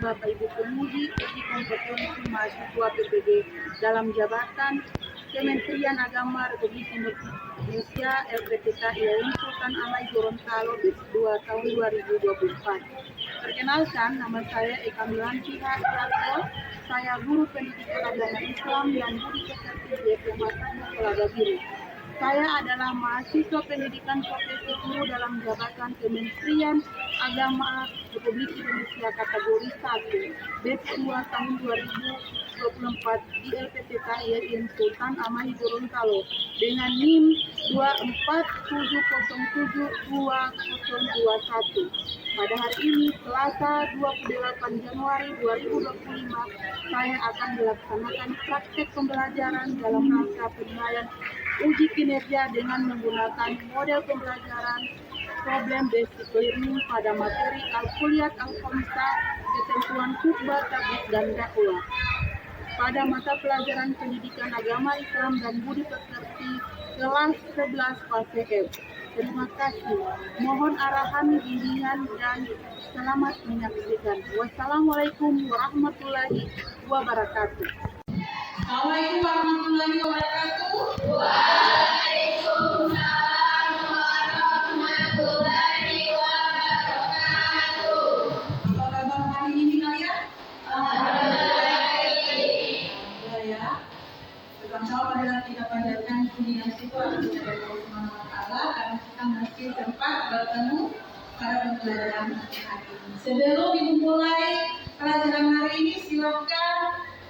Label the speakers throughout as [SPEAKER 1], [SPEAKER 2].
[SPEAKER 1] Bapak Ibu penguji uji kompetensi mahasiswa PPD dalam jabatan Kementerian Agama Republik Indonesia LPTK IAIN Sultan Amai Gorontalo 2 tahun 2024. Perkenalkan, nama saya Eka Milanti Harjo. Saya guru pendidikan agama Islam dan budi pekerti di SMA 1 Telaga Biru. Saya adalah mahasiswa pendidikan profesi guru dalam jabatan Kementerian Agama Republik Indonesia kategori 1 BEP 2 tahun 2024 di LPTK IAIN Sultan Amai Gorontalo dengan NIM 247072021. Pada hari ini, Selasa 28 Januari 2025, saya akan melaksanakan praktek pembelajaran dalam rangka penilaian uji kinerja dengan menggunakan model pembelajaran problem basic learning pada materi Al-Kuliat Al-Khamsah, ketentuan khutbah, tabligh dan dakwah. Pada mata pelajaran pendidikan agama Islam dan budi pekerti kelas 11 fase F. Terima kasih. Mohon arahan, bimbingan, dan selamat menyaksikan. Wassalamualaikum warahmatullahi wabarakatuh.
[SPEAKER 2] Assalamualaikum warahmatullahi wabarakatuh.
[SPEAKER 3] Waalaikumsalam warahmatullahi wabarakatuh.
[SPEAKER 2] Apa kabar hari ini kalian? Ya. Bersama adalah kita panjatkan puji dan syukur kepada Allah Subhanahu wa Ta'ala karena kita masih sempat bertemu pada pembelajaran hari ini. Sebelum dimulai pelajaran hari ini, silakan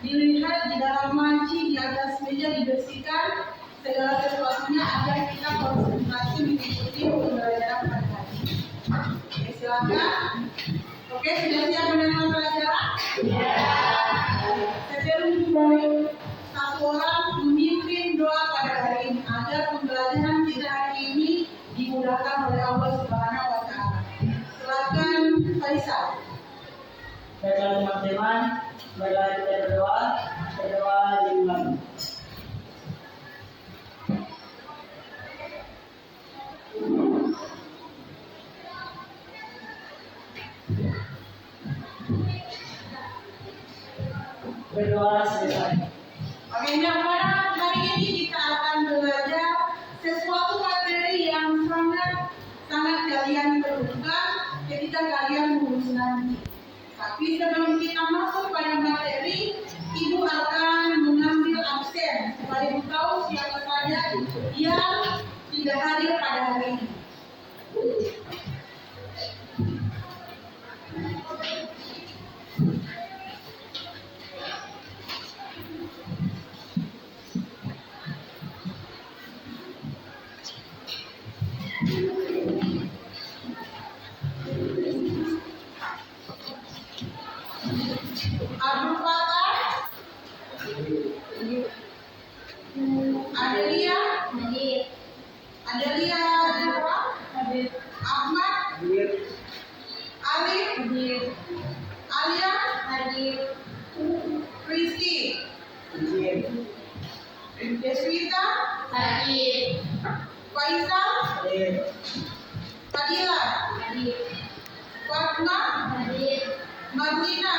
[SPEAKER 2] dilihat di dalam laci di atas meja dibersihkan segala sesuatunya agar kita konsentrasi mengikuti pembelajaran pada hari ini. Oke, silakan. Oke, sudah siap menerima pelajaran? Ya. Sebelum dimulai, satu orang memimpin doa pada hari ini agar pembelajaran kita hari ini dimudahkan oleh Allah Subhanahu wa Ta'ala. Silakan Faisal.
[SPEAKER 4] Baiklah teman-teman, marilah kita berdoa dimulai. Berdoa selesai.
[SPEAKER 2] Oke, nah pada hari ini kita akan belajar sesuatu materi yang sangat kalian perlukan ketika kalian lulus nanti. Tapi sebelum kita masuk pada materi, Ibu akan mengambil absen supaya Ibu tahu siapa saja yang tidak hadir pada hari ini. Abdul Fatah, Adelia, Dewa, Ahmad, Ali, Alia, Rizky, Deswita, Faisal, Fadila, Fatma, Marlina,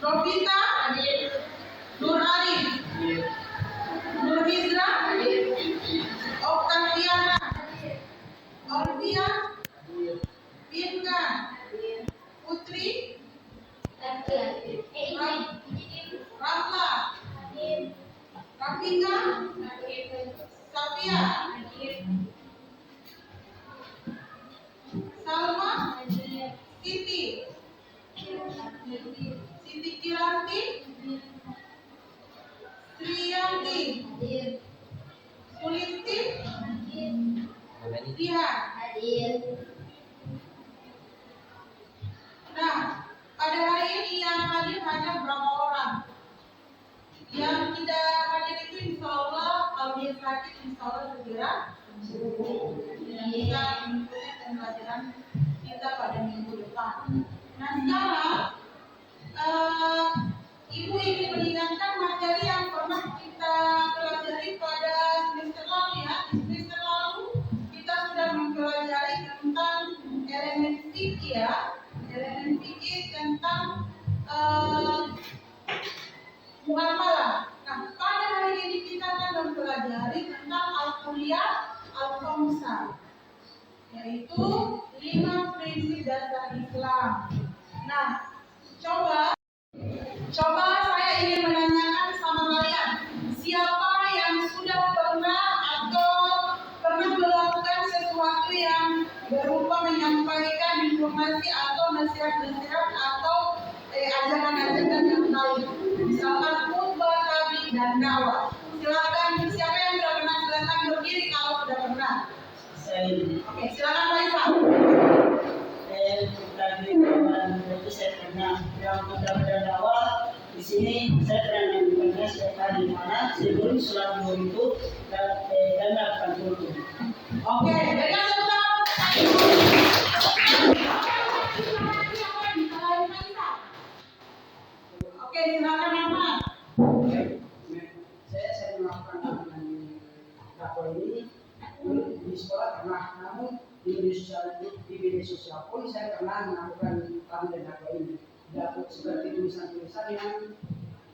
[SPEAKER 2] Rovita, Nur Arif, Nur Hizra, Oktaviana, Olivia, Inka, Putri, Ramla, Rafika, Safia, Salma, Siti Kiranti, Triyanti, Sulisti, Dia. Nah, pada hari ini yang hadir hanya berapa orang? Yang tidak hadir itu insya Allah kalau dia sakit insya Allah segera sembuh. Dan kita mengikuti pembelajaran kita pada minggu depan. Nah sekarang Ibu ingin mengingatkan materi yang pernah kita pelajari pada semester lalu ya. Di semester lalu kita sudah mempelajari tentang elemen fikih ya. besar, yaitu 5 prinsip dasar Islam. Nah, coba saya ingin menanyakan sama kalian, siapa yang sudah pernah atau pernah melakukan sesuatu yang berupa menyampaikan informasi atau nasihat-nasihat atau ajaran-ajaran yang baik, misalkan khutbah, tabligh, dan dakwah. Silakan, siapa yang sudah pernah, silakan berdiri kalau sudah pernah. Oke, silakan Raisa.
[SPEAKER 4] Saya pernah yang sudah berdakwah di sini. Saya pernah mendengar cerita di mana sebelum sholat zuhur itu dan akan turun.
[SPEAKER 2] Oke, dengan tentang Oke, silakan Ahmad.
[SPEAKER 3] Saya melakukan dakwah ini di sekolah pernah, namun di media sosial pun saya pernah melakukan dakwah ini. Dakwah seperti tulisan-tulisan yang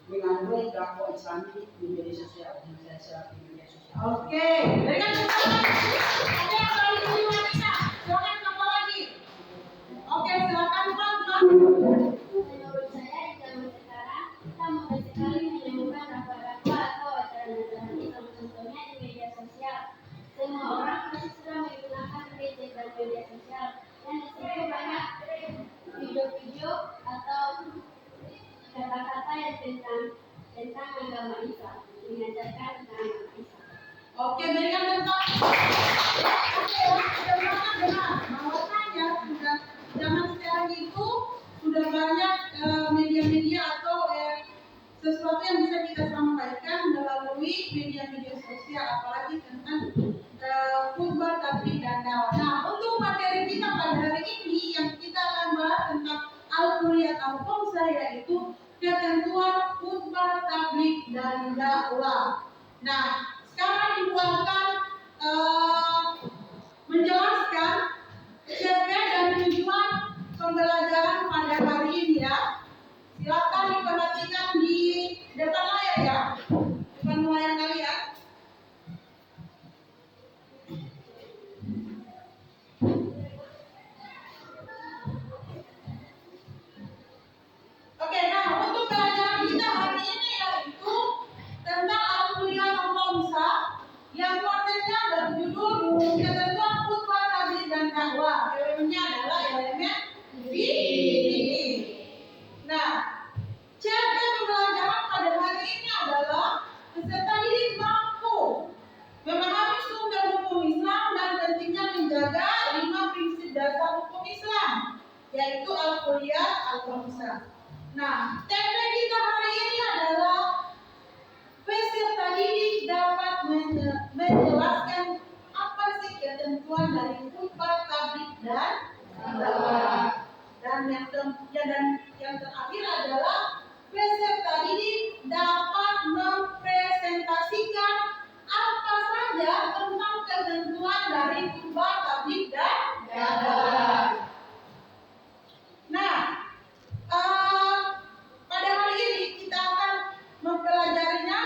[SPEAKER 3] mengandung dakwah Islami di media sosial. Saya share di media sosial.
[SPEAKER 2] Oke, dengan Oke, kalau itu bisa. Silakan apa lagi? Oke, silakan Pak.
[SPEAKER 5] Menurut saya di zaman sekarang kita mulai sekali menemukan dakwah-dakwah atau ajaran-ajaran Islam, contohnya di media sosial. Semua orang pasti sudah menggunakan gadget dan media sosial, dan di situ banyak video-video atau kata-kata yang tentang agama Islam, mengajarkan tentang agama Islam.
[SPEAKER 2] Oke, berikan tentang. Oke, benar. Bahwasanya sudah zaman sekarang itu sudah banyak media-media atau sesuatu yang bisa kita sampaikan melalui media-media sosial, apalagi tentang khutbah, tabligh, dan dakwah. Nah, untuk materi kita pada hari ini yang kita akan bahas tentang al-kulliyat al-khamsah, yaitu ketentuan khutbah, tabligh, dan dakwah. Nah, sekarang Ibu akan menjelaskan cerita dan tujuan pembelajaran pada hari ini ya. Silakan diperhatikan di depan layar ya, depan layar kalian. Oke, nah untuk pelajaran kita hari ini yaitu tentang al-kulliyat al-khamsah yang kontennya berjudul ketentuan khutbah, tabligh, dan dakwah. Elemennya adalah elemen fikih. Nah, cara pembelajaran pada hari ini adalah peserta didik mampu memahami sumber hukum Islam dan pentingnya menjaga 5 prinsip dasar hukum Islam, yaitu al-kulliyat al-khamsah. Nah, tema kita hari ini adalah peserta didik dapat menjelaskan apa sih ketentuan dari khutbah, tabligh, dan dakwah. Dan yang terakhir adalah peserta didik dapat mempresentasikan apa saja tentang ketentuan dari khutbah, tabligh, dan dakwah. Nah, pada hari ini kita akan mempelajarinya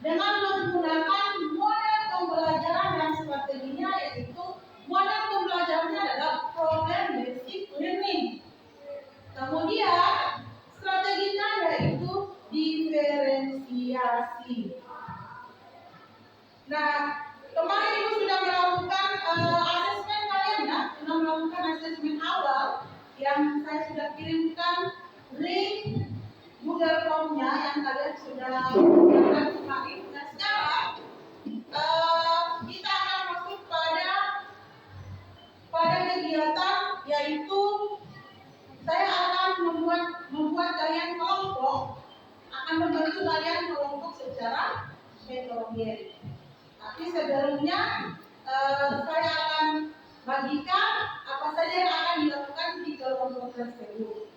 [SPEAKER 2] dengan menggunakan model pembelajaran yang strateginya, yaitu model pembelajarannya adalah problem based learning. Kemudian strateginya yaitu diferensiasi. Nah, kemarin Ibu sudah melakukan asesmen kalian ya, sudah melakukan asesmen awal yang saya sudah kirimkan link Google Form-nya yang kalian sudah lakukan kemarin. Nah, sekarang kita akan masuk pada kegiatan, yaitu saya akan membuat kalian kelompok, akan membantu kalian kelompok secara heterogen. Tapi sebelumnya saya akan bagikan apa saja yang akan dilakukan di kelompok tersebut.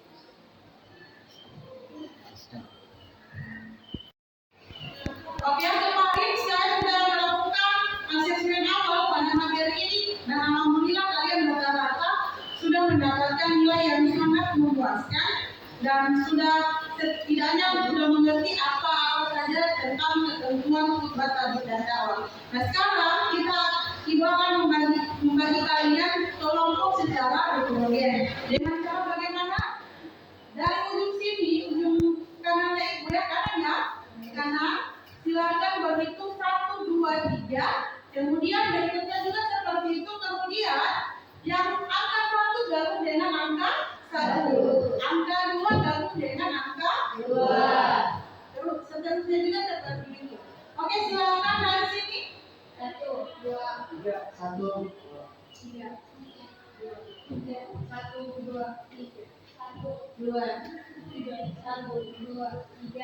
[SPEAKER 2] Oke, kemarin saya sudah melakukan asesmen awal pada materi ini dan alhamdulillah kalian rata-rata sudah mendapatkan nilai yang sangat memuaskan dan setidaknya sudah mengerti apa saja tentang ketentuan khutbah, tabligh, dan dakwah. Nah, sekarang kita Ibu akan membagi kalian kelompok secara heterogen. Dengan cara bagaimana? Dari ujung sini, ujung kanannya ibu ya, kanan ya, kanan. Silakan berhitung 1, 2, 3. Kemudian berikutnya juga seperti itu. Kemudian yang angka 1 gabung dengan angka 1, angka 2 gabung dengan angka 2. Terus seterusnya juga seperti itu. Oke, silakan dari sini. 1, 2,
[SPEAKER 3] 3, 1,
[SPEAKER 2] 3, 1, 2, 3, 1, 2, 3, 1, 2, 3,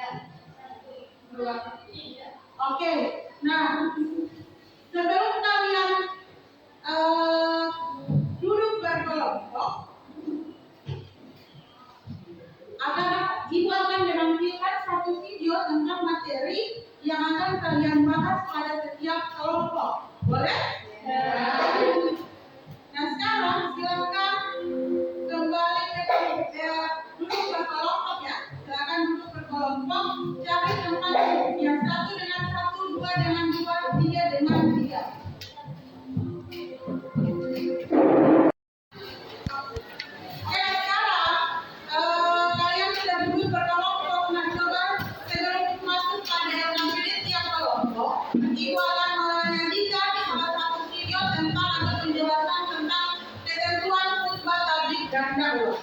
[SPEAKER 2] 1, 2, 3. Oke, nah sebelum kalian duduk berkelompok, ibu akan menampilkan satu video tentang materi yang akan kalian bahas pada setiap kelompok. Boleh? Nah sekarang silakan kembali ke duduk berkelompok ya. Silakan duduk berkelompok. Cari tempat yang 1 dengan 1, 2 dengan 2, 3 dengan 3. Oke, sekarang kalian sudah duduk berkelompok. Nah, coba sebelum masuk pada yang nampilin tiap kelompok, ibu akan menyajikan salah satu video tentang atau penjelasan tentang ketentuan khutbah tabligh dan dakwah.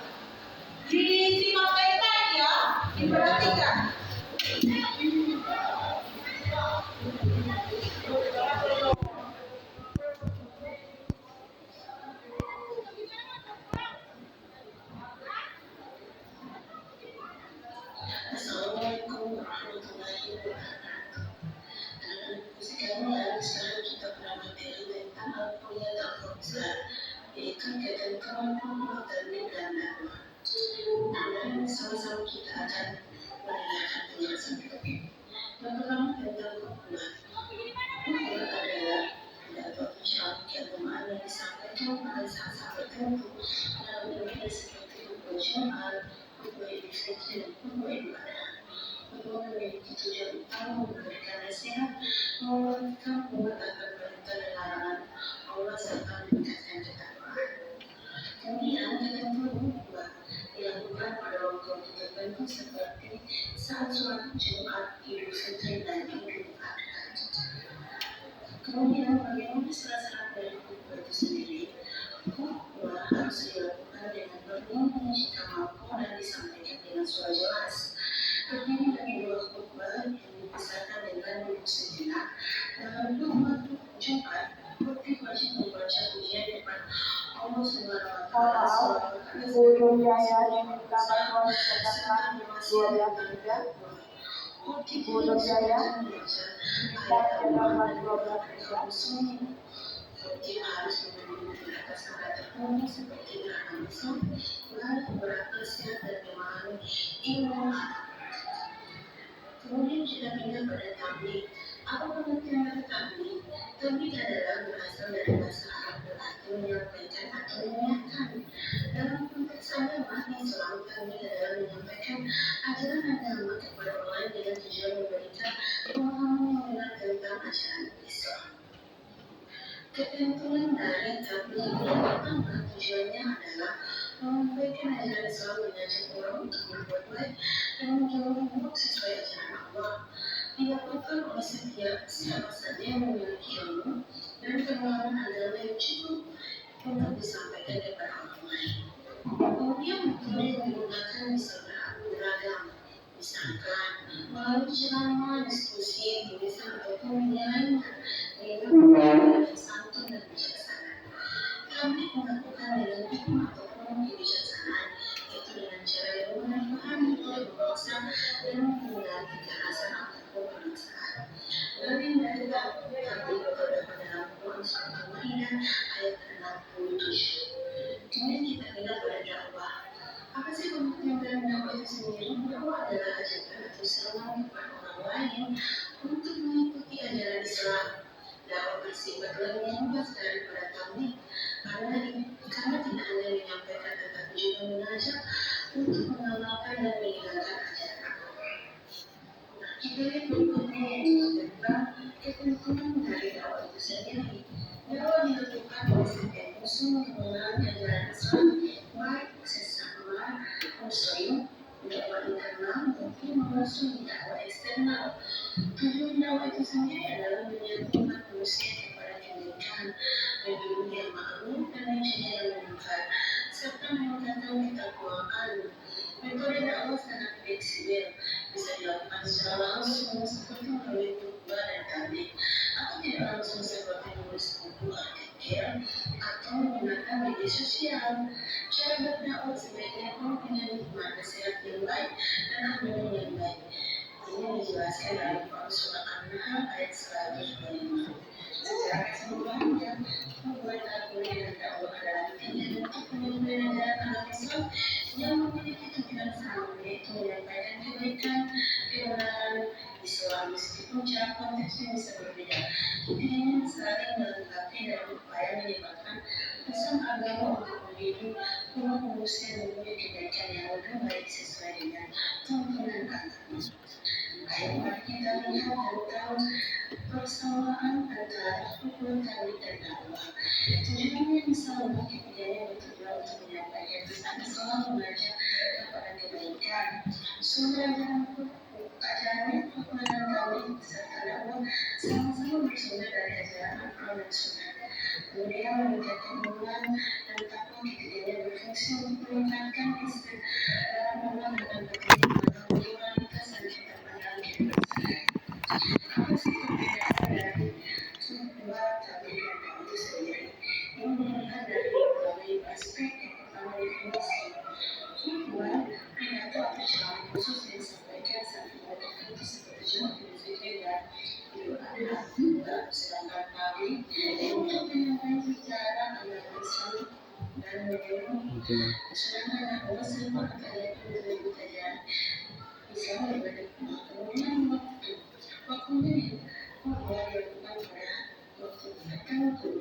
[SPEAKER 2] Disimak baik-baik ya, diperhatikan.
[SPEAKER 6] Assalamualaikum warahmatullahi wabarakatuh. Sekarang kita pada materi tentang al-kuliah al-khubzah, yaitu ketentuan khutbah tabligh dan dakwah. Dan sama-sama kita akan mendengarkan penjelasan berikut. Yang pertama tentang khutbah. Khutbah adalah pidato atau syarat keagamaan yang disampaikan pada saat-saat tertentu dalam ibadah seperti khutbah Jumat, khutbah Idul Fitri, dan khutbah Idul Adha. Khutbah memiliki tujuan utama memberikan nasihat, menguatkan umat akan perintah dan larangan Allah serta meningkatkan ketakwaan. Kemudian ketentuan khutbah dilakukan pada waktu tertentu seperti saat sholat Jumat, Idul Fitri, dan Idul Adha. Kemudian bagaimana syarat-syarat dari khutbah itu sendiri? Khutbah harus dilakukan dengan bernyanyi jika mampu dan disampaikan dengan suara jelas. Terdiri dari 2 khutbah yang dipisahkan dengan duduk sejenak. Dalam khutbah Jumat, khotib wajib membaca pujian depan Allah Subhanahu wa Ta'ala.
[SPEAKER 1] Ibu Nurjaya diminta bantuan sekitar 12 Ibu Nurjaya diminta sekitar 12
[SPEAKER 6] Khotib harus menunjukkan di atas angka tertentu seperti gerakan besar, berat, dan memahami ilmu. Kemudian kita pindah pada tabligh. Apa pengertian kata tabligh? Tabligh adalah berasal dari bahasa Arab berarti menyampaikan atau mengingatkan. Dalam konteks agama, Islam, tabligh adalah menyampaikan ajaran agama kepada orang lain dengan tujuan memberikan pemahaman yang benar tentang ajaran Islam. Ketentuan dari tabligh yang pertama tujuannya adalah menyampaikan ajaran Islam, mengajak orang untuk berbuat baik dan menjauhi buruk sesuai ajaran Allah. Dilakukan oleh setiap siapa saja yang memiliki ilmu dan pemahaman agama yang cukup untuk disampaikan kepada orang lain. Kemudian metode yang digunakan bisa beragam, misalkan melalui ceramah, diskusi, tulisan ataupun yang lainnya, dengan santun dan bijaksana. Kami melakukan dengan hikmah ataupun kebijaksanaan, yaitu dengan cara yang benar paham, tidak memaksa, dan menggunakan kekerasan ataupun pemaksaan. Nabi mengatakan tabligh terdapat dalam Quran Surat Al-Maidah ayat 67. Kemudian kita pindah pada dakwah. Apa sih pengertian dalam dakwah itu sendiri? Dakwah adalah ajakan atau seruan kepada orang lain untuk mengikuti ajaran Islam sendiri adalah menyatukan manusia kepada kebaikan dan dunia makhluk dan rencana yang meningkat serta meningkatkan ketakwaan. Metode dakwah sangat fleksibel, bisa dilakukan secara langsung seperti melalui khutbah dan tabligh, atau tidak langsung seperti menulis buku artikel atau menggunakan media sosial. Cara berdakwah sebaiknya mempunyai hikmah nasihat yang baik dan amanah yang baik. Ini dijelaskan dalam Quran surah An-Nahl ayat 125. Secara keseluruhannya, membuat Al-Quran dan dakwah adalah tiga bentuk penyampaian dalam alam Islam yang memiliki tujuan sama, yaitu menyampaikan kebaikan, kebenaran Islam meskipun cara konteksnya bisa berbeda. Ketiganya saling melengkapi dan berupaya menyebabkan pesan agama untuk mendidik umat manusia menuju kebaikan yang lebih baik sesuai dengan tuntunan agama. Akhirnya kita lihat tentang persamaan antara hukum tabligh dan dakwah. Tujuannya bisa membagi budaya bertujuan untuk menyampaikan pesan Islam mengajak kepada kebaikan. Sumber dan ajaran hukum dan tabligh serta dakwah sama-sama bersumber dari ajaran Al-Quran dan Sunnah. Kemudian meningkatkan iman dan takwa, ketiganya berfungsi untuk meningkatkan dalam dan pertimbangan moralitas dan keterpandangan kebiasaan. Apa sih perbedaan dari khutbah tabligh dan dakwah itu sendiri? Ini dilihat dari berbagai aspek. Yang pertama, definisi. Khutbah pidato atau ceramah khusus yang disampaikan saat ibadah tertentu seperti Jumat, Idul Fitri dan Idul Adha. Sedangkan tabligh untuk menyampaikan secara agama Islam dan menyuruh. Sedangkan dakwah sama kalian menyebut ajaran Islam berbeda. Kemudian waktunya khutbah dilakukan pada waktu tertentu.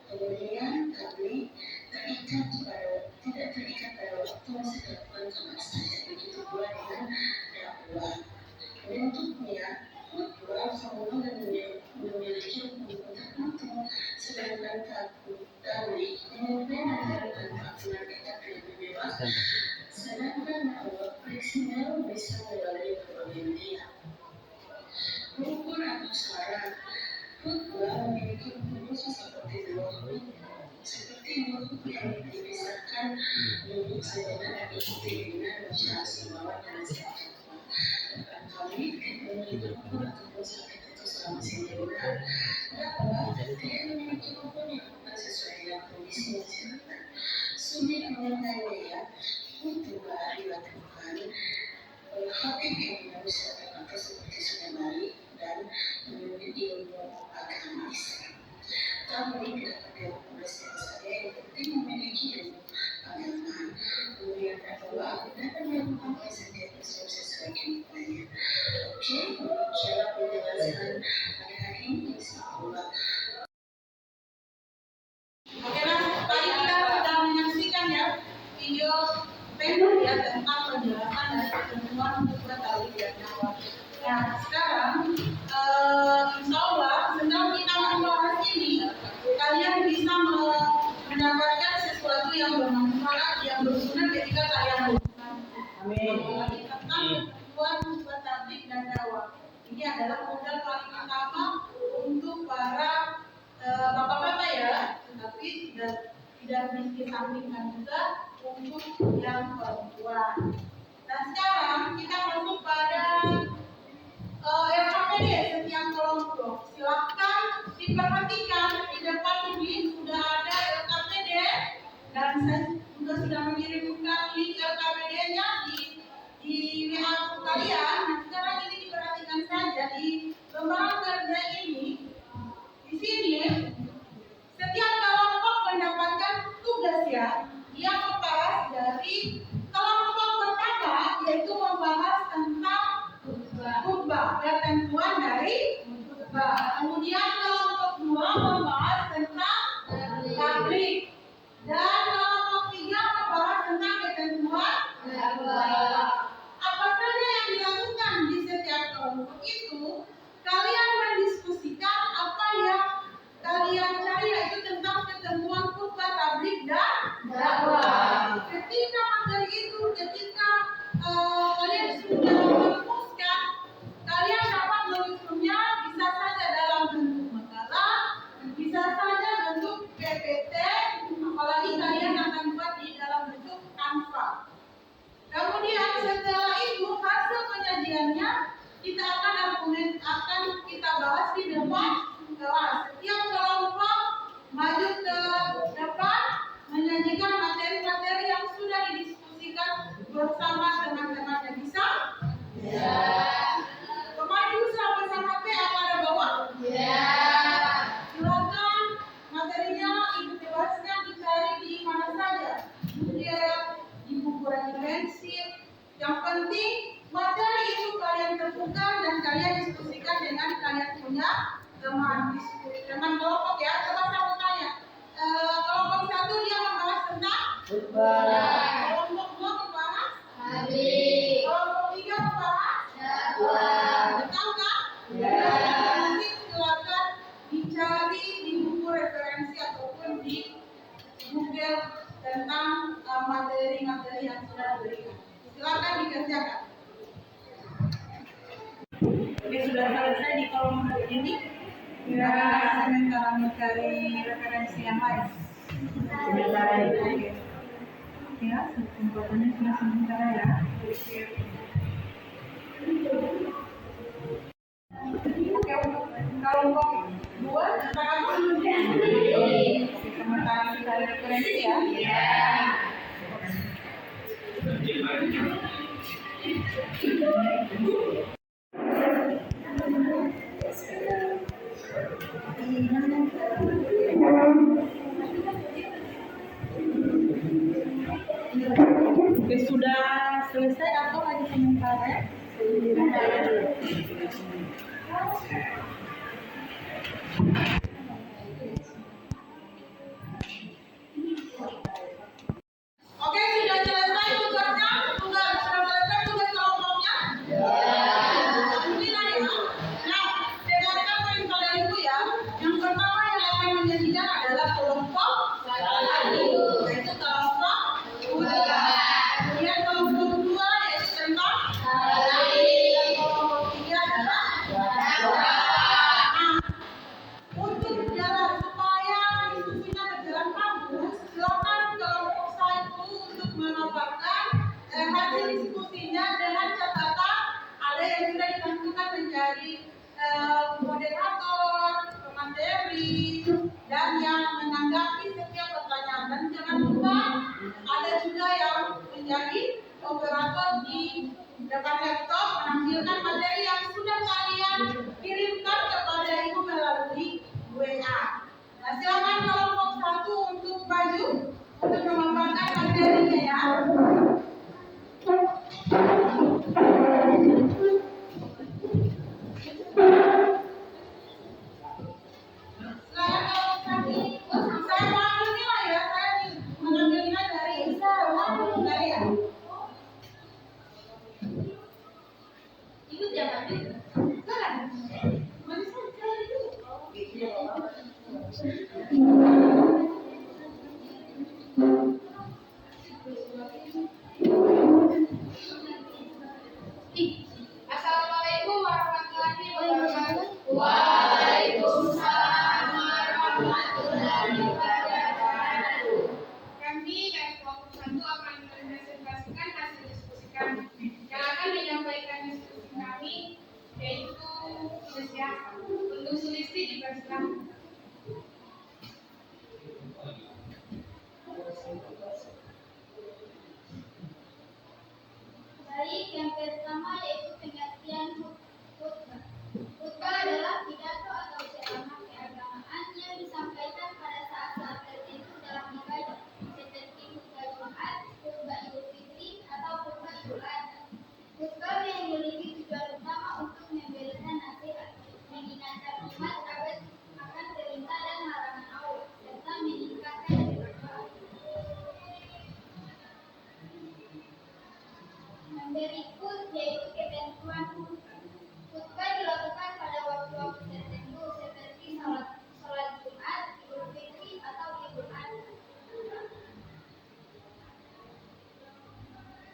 [SPEAKER 6] Kemudian tabligh tidak terikat pada waktu, bisa dilakukan kapan saja. Begitu pula dengan dakwah. Bentuknya khutbah formal dan memiliki hukum tertentu, sedangkan tabligh kemudian adalah tanpa aturan ketat dan lebih bebas. Sedangkan dakwah fleksibel bisa melalui berbagai media. Rukun atau syarat. Khutbah memiliki rukun khusus seperti dua rukun yang dipisahkan duduk sejenak dan ikuti dengan baca selawat dan nasihat. Dan tabligh memiliki rukun atau khusus tertentu selama sempurna. Dakwah tidak memiliki rukun yang bukan sesuai dengan kondisi masyarakat. Sunnah menyampaikannya ya, khutbah dilakukan oleh khatib yang mengusahakan atau seperti sudah balik dan menuntut ilmu agama Islam. Tabligh dapat dilakukan oleh siapa saja yang penting memiliki ilmu agama. Kemudian dakwah dapat dilakukan oleh setiap Muslim sesuai kemampuannya. Oke, demikianlah penjelasan pada hari ini. Insyaallah.
[SPEAKER 2] Oke mas, tadi kita sudah menyaksikan ya video pendek ya tentang penjelasan dari ketentuan khutbah tabligh dan dakwah. Nah sekarang insya Allah sedang kita membahas ini, kalian bisa mendapatkan sesuatu yang bermanfaat, yang berguna ketika kalian melakukan. Amin. Tentang ketentuan khutbah tabligh dan dakwah. Ini adalah modal paling utama untuk para bapak-bapak ya, tetapi tidak dikesampingkan juga untuk yang perempuan. Nah sekarang kita masuk pada RKPD setiap kelompok. Silakan diperhatikan di depan ini sudah ada RKPD dan saya juga sudah mengirimkan link RKPD-nya di WA kalian. Nah sekarang ini diperhatikan saja di lembaga kerja ini. Di sini setiap kelompok mendapatkan tugas ya yang membahas dari kelompok pertama yaitu membahas tentang khutbah, ketentuan dari khutbah. Kemudian kelompok dua membahas tentang tabligh dan kelompok tiga membahas tentang ketentuan dakwah. Apa saja yang dilakukan teman kelompok ya. Coba saya mau tanya, kelompok 1 dia membahas tentang kelompok 2 membahas kelompok 3 membahas tahu kan? Nanti silakan dicari di buku referensi ataupun di Google tentang materi-materi yang sudah diberikan. Silakan dikerjakan.
[SPEAKER 1] Oke, sudah selesai di kelompok ini.
[SPEAKER 2] Ya, sementara mencari referensi yang lain. Ya, kesempatannya sudah sementara ya. Oke, untuk kelompok 2 sepakat? Sementara mencari referensi ya.
[SPEAKER 1] Oke, sudah selesai atau lagi sementara?
[SPEAKER 2] Oke, sudah selesai tugasnya? Sudah selesai tugas kelompoknya? Alhamdulillah ya. Nah, dengarkan perintah dari Ibu ya. Yang pertama yang akan menjadikan adalah kelompok 1, yaitu kelompok 2. Kemudian kelompok 2 yaitu tentang dan kelompok 3 adalah untuk jalan supaya diskusinya berjalan bagus, silakan kelompok 1 untuk memaparkan hasil diskusinya dengan catatan ada yang sudah ditentukan menjadi moderator, pemateri, dan yang menanggapi setiap pertanyaan. Dan jangan lupa ada juga yang menjadi operator di depan laptop menampilkan materi yang sudah kalian kirimkan kepada Ibu melalui WA. Nah, silakan kelompok 1 untuk maju untuk memaparkan materinya ya. Silakan kelompok 1. Saya mau ambil nilai ya, saya mengambil nilai dari ya.
[SPEAKER 5] Ibu jangan
[SPEAKER 7] Assalamualaikum warahmatullahi wabarakatuh.
[SPEAKER 5] Waalaikumsalam warahmatullahi wabarakatuh.
[SPEAKER 7] Kami dari kelompok 1 akan mempresentasikan hasil diskusi kami. Yang akan menyampaikan diskusi kami yaitu siapa? Untuk Sulisti dipersilakan.
[SPEAKER 5] Baik, yang pertama yaitu pengertian khutbah. Khutbah adalah pidato atau ceramah keagamaan yang disampaikan pada saat-saat tertentu dalam ibadah, seperti khutbah Jumat, khutbah Idul Fitri, atau khutbah Idul Adha. Khutbah yang memiliki tujuan utama untuk memberikan nasihat, mengingatkan umat akan perintah dan larangan Allah, serta meningkatkan ketakwaan. Yang berikut yaitu ketentuan khutbah. Khutbah dilakukan pada waktu-waktu tertentu seperti salat Jumat, Idul Fitri, atau Idul Adha.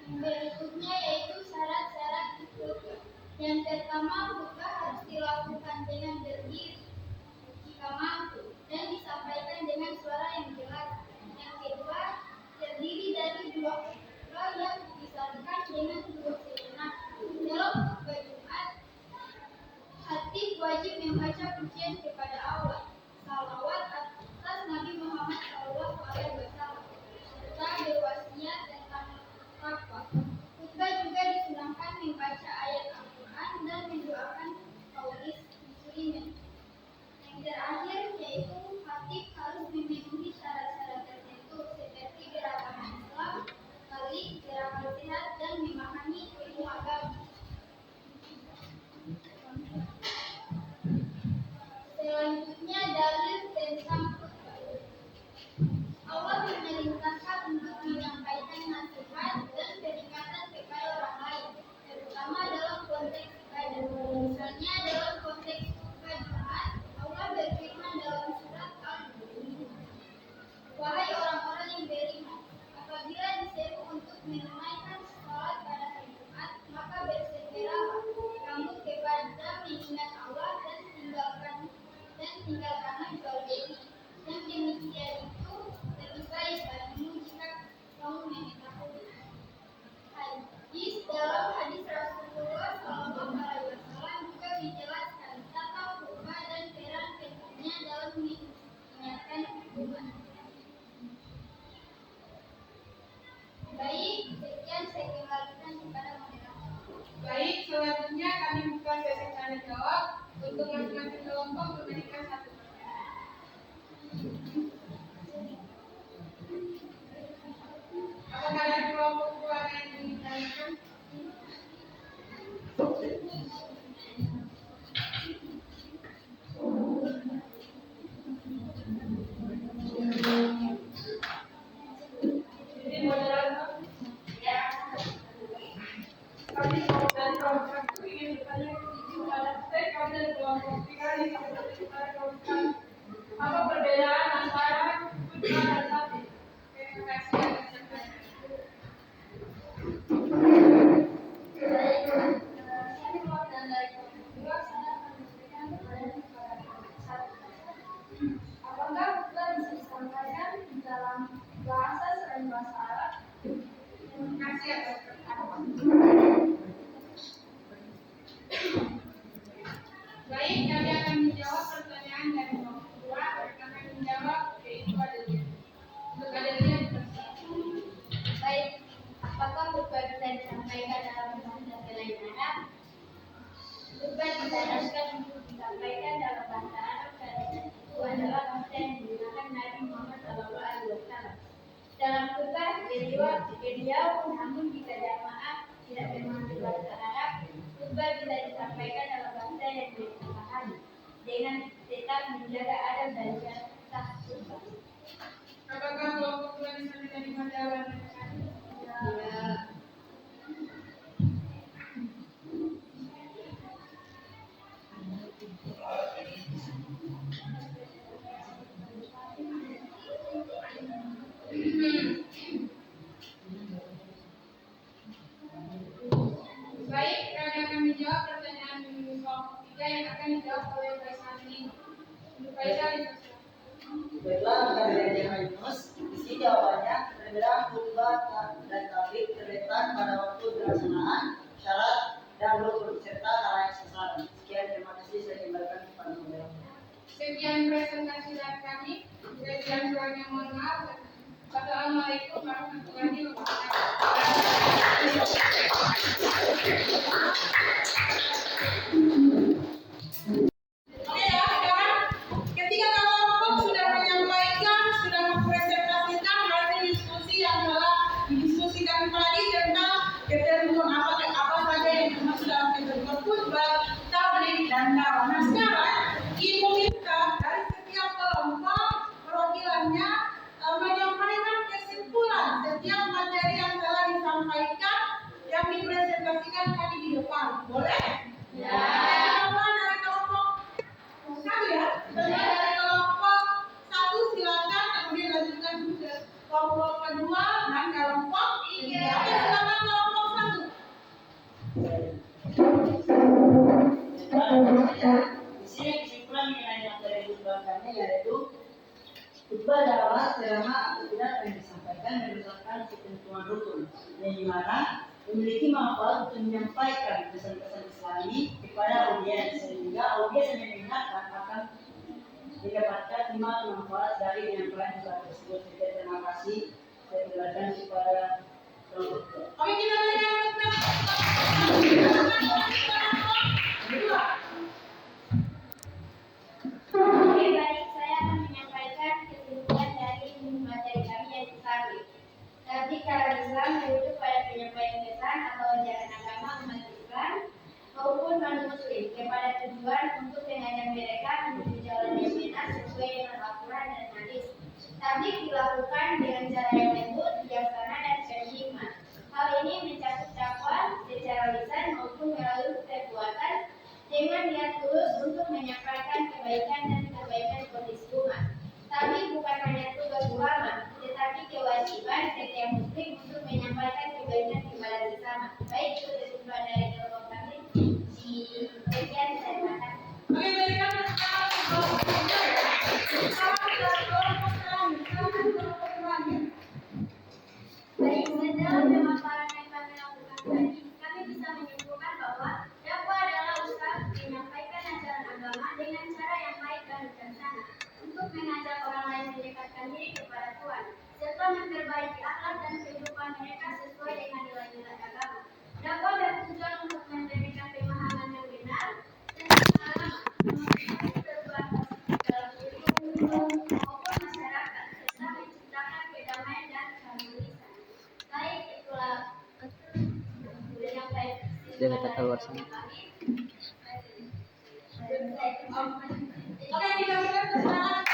[SPEAKER 5] Yang berikutnya yaitu syarat-syarat khutbah. Yang pertama, khutbah harus dilakukan dengan berdiri jika mampu dan disampaikan dengan suara yang jelas. Yang kedua, terdiri dari dua khutbah yang disampaikan dengan duduk sejenak. Dalam khutbah Jumat, khatib wajib membaca pujian kepada Allah, salawat atas Nabi Muhammad SAW, serta berwasiat tentang takwa. Khutbah juga disunahkan membaca ayat Al-Quran dan mendoakan kaum muslimin. Yang terakhir yaitu khatib harus memenuhi syarat-syarat tertentu seperti gerakan Islam, balik, gerakan sehat, dan memahami ilmu agama. Selanjutnya dalil tentang khutbah. Allah memerintahkan untuk menyampaikan nasihat dan peringatan kepada orang lain, terutama dalam konteks ibadah. Misalnya dalam konteks khutbah Jumat, Allah berfirman dalam surat Al-Mu'minun, "Wahai orang-orang yang beriman, apabila diseru untuk menunaikan salat pada hari Jumat, maka bersegeralah kamu kepada mengingat Allah dan tinggalkanlah jual beli. Dan demikian itu lebih baik bagimu jika kamu mengetahui." Hadis dalam hadis Rasulullah SAW juga menjelaskan tata khutbah dan peran pentingnya dalam mengingatkan khutbah. Baik, sekian saya kembalikan kepada moderator.
[SPEAKER 7] Baik, selanjutnya kami buka sesi tanya jawab untuk masing-masing kelompok memberikan satu pertanyaan. Apakah ada kelompok keluarga yang ingin ditanyakan? Jadi moderator, ya. Kami dari kelompok satu ingin bertanya kepada kami dari kelompok tiga ini seperti kita tahu apa perbedaan antara khutbah dan khatib? Terima kasih atas pertanyaan.
[SPEAKER 5] Saya mewakili dari kelompok dua, saya akan memberikan pertanyaan kepada satu. Apakah khutbah bisa disampaikan dalam bahasa selain bahasa Arab?
[SPEAKER 7] Terima kasih atas pertanyaan. Baik, kami akan menjawab pertanyaan dari kelompok dua. Mereka akan menjawab yaitu Adelia. Untuk Adelia dipersilakan.
[SPEAKER 5] Baik, apakah khutbah bisa disampaikan dalam bahasa selain Arab? Khutbah disarankan untuk disampaikan dalam bahasa Arab karena itu adalah bahasa yang digunakan Nabi Muhammad SAW. Dalam khutbah beliau namun jika jamaah tidak memahami bahasa Arab, khutbah bisa disampaikan dalam bahasa yang mereka pahami dengan tetap menjaga adab dan sah khutbah.
[SPEAKER 7] Apakah kelompok dua bisa menerima jawaban kami?
[SPEAKER 5] Ya.
[SPEAKER 7] Baik, kami akan menjawab pertanyaan kelompok tiga yang akan dijawab oleh Faisal ini. Untuk Faisal dipersilakan.
[SPEAKER 4] Baiklah, maka dari yang Yunus, di sini jawabannya perbedaan khutbah dan tablik terletak pada waktu pelaksanaan, syarat dan rukun serta halayak sasaran. Sekian, terima kasih. Saya kembalikan kepada moderator.
[SPEAKER 7] Sekian presentasi dari kami. Sekian kurangnya mohon maaf. Wassalamualaikum warahmatullahi wabarakatuh.
[SPEAKER 2] Oke ya, sekarang ketika kelompok sudah menyampaikan, sudah mempresentasikan hasil diskusi yang telah didiskusikan tadi tentang ketentuan apa saja yang termasuk dalam ketentuan khutbah, tabligh dan dakwah. Nah sekarang ibu minta dari setiap kelompok perwakilannya menyampaikan kesimpulan setiap materi yang telah disampaikan yang dipresentasikan tadi di depan. Boleh? Ya. Dari kelompok satu ya. Dari kelompok satu silakan, kemudian lanjutkan ke kelompok kedua dan kelompok tiga. Oke, silakan kelompok satu.
[SPEAKER 4] Di sini kesimpulan mengenai materi khutbah kami yaitu khutbah dakwah selama atau tidak yang disampaikan berdasarkan ketentuan rukun yang dimana memiliki manfaat untuk menyampaikan pesan-pesan Islami kepada audiens sehingga audiens yang mendengarkan akan mendapatkan manfaat dari penyampaian khutbah tersebut. Terima kasih. Saya kembalikan kepada kelompok kedua.
[SPEAKER 2] Oke, kita lihat.
[SPEAKER 5] Oke, baik, saya akan menyampaikan kesimpulan dari materi kami yaitu tabligh. Tabligh dalam Islam merujuk pada penyampaian pesan atau ajaran agama umat Islam maupun non-Muslim kepada tujuan untuk mengajak mereka menuju jalan perbaikan dan perbaikan kondisi umat. Tapi bukan hanya tugas ulama, tetapi kewajiban setiap muslim untuk menyampaikan kebaikan kepada sesama. Baik itu kesimpulan dari kelompok kami di bagian terima kasih.
[SPEAKER 2] Oke, berikan
[SPEAKER 5] Baik, setelah pemaparan yang kami lakukan tadi, kami bisa menyimpulkan bahwa dakwah adalah usaha menyampaikan ajaran agama dengan cara yang baik dan bijaksana untuk mengajak orang lain mendekatkan diri kepada Tuhan serta memperbaiki akhlak dan kehidupan mereka sesuai dengan nilai-nilai agama. Dakwah bertujuan untuk memberikan pemahaman yang benar dan pengalaman memotivasi perubahan dalam diri maupun masyarakat serta menciptakan kedamaian dan keharmonisan. Baik, itulah yang baik.
[SPEAKER 8] Dia minta keluar sana.
[SPEAKER 2] Oke, kita mulai keterangan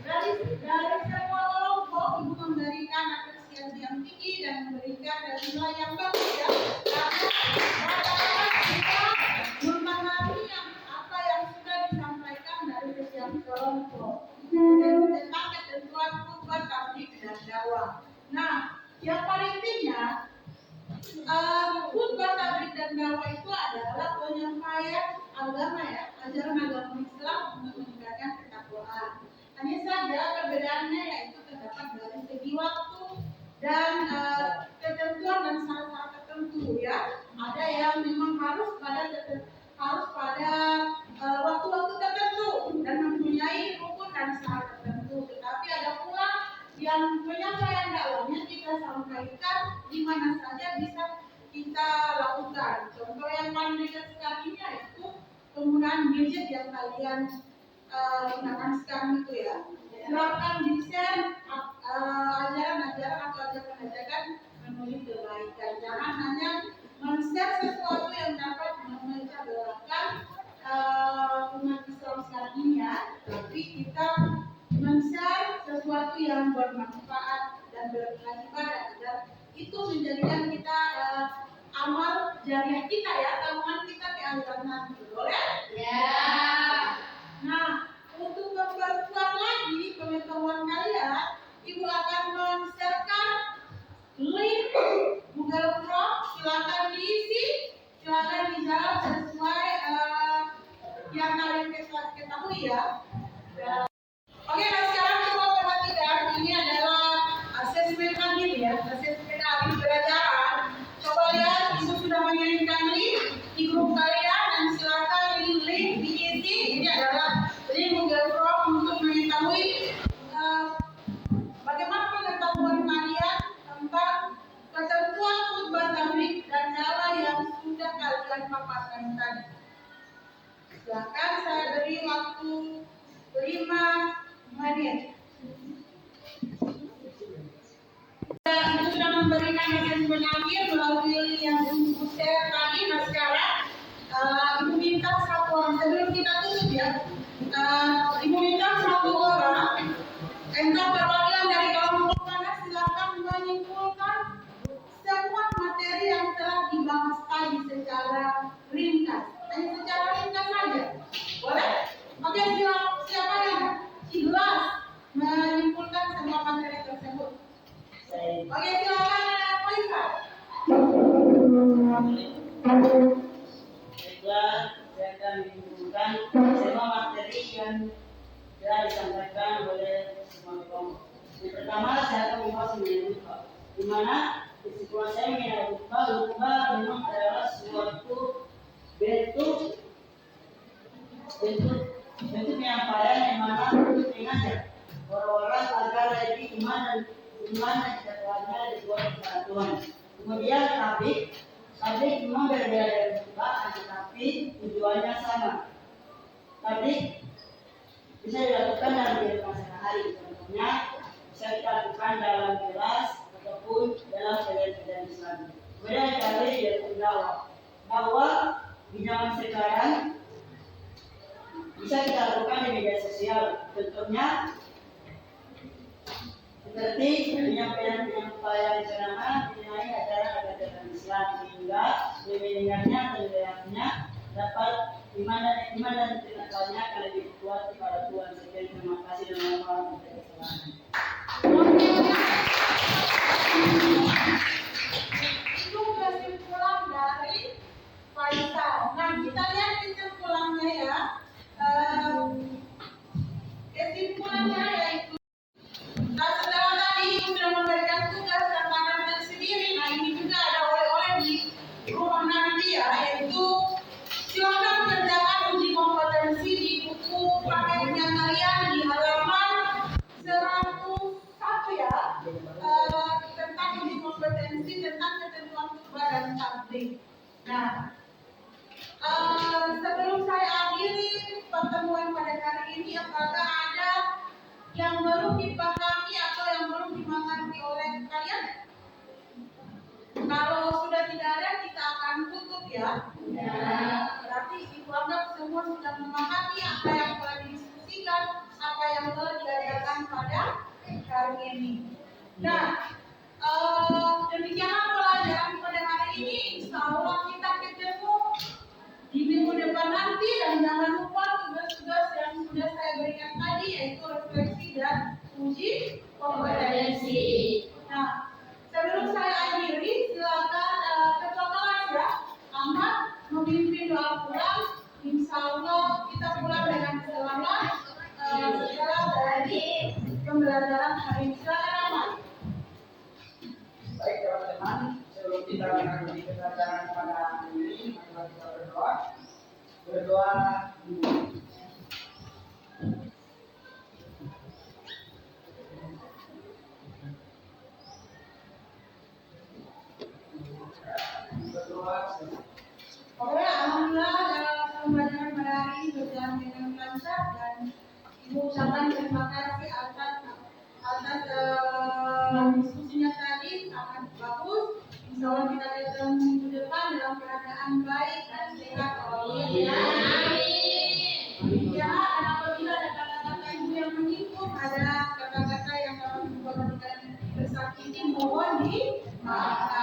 [SPEAKER 2] dari semua kelompok ibu memberikan apresiasi yang tinggi dan memberikan nilai yang bagus ya, karena kita memahami apa yang sudah disampaikan dari setiap kelompok tentang ketentuan khutbah tabligh dan dakwah. Nah, yang paling intinya khutbah tabligh dan dakwah itu adalah penyampaian agama ya, ajaran agama Islam untuk meningkatkan ketakwaan. Hanya saja perbedaannya yaitu terdapat dari segi waktu dan ketentuan dan syarat-syarat tertentu ya. Ada yang memang harus pada waktu-waktu tertentu dan mempunyai rukun dan syarat tertentu. Tetapi ada pula yang penyampaian dakwahnya kita sampaikan di mana saja bisa kita lakukan. Contoh yang paling dekat sekali ini yaitu penggunaan gadget yang kalian gunakan sekarang itu ya. Silakan di-share ajaran-ajaran atau ajakan-ajakan menuju kebaikan. Jangan hanya men-share sesuatu yang dapat memecah belakan umat Islam sekarang ini ya, tapi kita men-share sesuatu yang bermanfaat dan beribadah agar itu menjadikan kita amal jariah kita ya, tabungan kita ke akhirat nanti. Boleh?
[SPEAKER 5] Ya.
[SPEAKER 2] Nah, untuk memperkuat lagi pengetahuan kalian, ibu akan men-sharekan link Google Form. Silakan diisi, silakan dijawab sesuai yang kalian ketahui ya. Oke, nah sekarang kita perhatikan ini adalah asesmen akhir ya, asesmen akhir pelajaran. Coba lihat, ibu sudah mengirimkan link di grup kalian dan silakan link diisi. Ini adalah link Google Form untuk mengetahui bagaimana pengetahuan kalian tentang ketentuan khutbah tabligh dan dakwah yang sudah kalian paparkan tadi. Silakan saya beri waktu 5 menit. Ibu sudah memberikan asesmen akhir melalui yang ibu share tadi. Nah sekarang ibu minta satu orang, sebelum kita tutup ya, ibu minta satu orang entah perwakilan dari kelompok mana silakan menyimpulkan semua materi yang telah dibahas tadi secara ringkas. Hanya secara ringkas saja, boleh? Oke, siapa yang jelas menyimpulkan semua materi tersebut? Oke, silakan Faisal.
[SPEAKER 4] Baiklah, saya akan menyimpulkan semua materi yang telah disampaikan oleh semua kelompok. Yang pertama, saya akan membahas mengenai khutbah, di mana kesimpulan saya mengenai khutbah memang adalah suatu bentuk penyampaian yang mana untuk mengajak orang-orang agar lebih iman dan kesejahteraannya dibuat kepada Tuhan. Kemudian tabligh memang berbeda dari khutbah, tetapi tujuannya sama. Tabligh bisa dilakukan dalam kehidupan sehari-hari. Contohnya bisa kita lakukan dalam kelas ataupun dalam kegiatan Islam. Kemudian tabligh yaitu dakwah di zaman sekarang bisa kita lakukan di media sosial. Contohnya seperti penyampaian ceramah mengenai ajaran Islam di juga mendengarnya dan melihatnya dapat iman dan tinakalnya akan lebih kuat kepada Tuhan. Sekian, terima kasih dan mohon untuk kesalahan.
[SPEAKER 2] Itu kesimpulan dari Faisal. Nah, kita lihat kesimpulannya ya. Kesimpulannya yaitu setelah tadi sudah memberikan tugas dan tantangan tersendiri. Nah, ini juga ada oleh-oleh di rumah nanti ya, yaitu silakan kerjakan uji kompetensi di buku prakteknya kalian di halaman 101 ya, tentang uji kompetensi tentang ketentuan khutbah dan tabligh. Nah, sebelum saya akhiri pertemuan pada hari ini, apakah ada yang belum dipahami atau yang belum dimengerti oleh kalian? Kalau sudah tidak ada, kita akan tutup ya. Berarti Ibu anggap semua sudah memahami apa yang telah didiskusikan, apa yang telah diajarkan pada hari ini. Nah, demikianlah pelajaran pada hari ini. Insya Allah kita ketemu di minggu depan nanti, dan jangan lupa tugas-tugas yang sudah saya berikan tadi, yaitu refleksi dan uji kompetensi. Nah, sebelum saya akhiri, silakan ketua kelas ya, Ahmad memimpin doa pulang. Insya Allah kita pulang dengan selamat setelah dari pembelajaran hari ini. Silakan Ahmad.
[SPEAKER 3] Baik teman-teman, sebelum kita mengakhiri pembelajaran pada hari ini, mari kita berdoa. Berdoa dulu.
[SPEAKER 2] Oke, alhamdulillah pembelajaran pada hari ini berjalan dengan lancar, dan Ibu ucapkan terima kasih atas diskusinya tadi, sangat bagus. Insya Allah kita ketemu minggu depan dalam keadaan baik dan sehat. Ya, dan apabila ada kata-kata Ibu yang menyinggung, ada kata-kata yang dapat membuat kita tersakiti, mohon dimaafkan.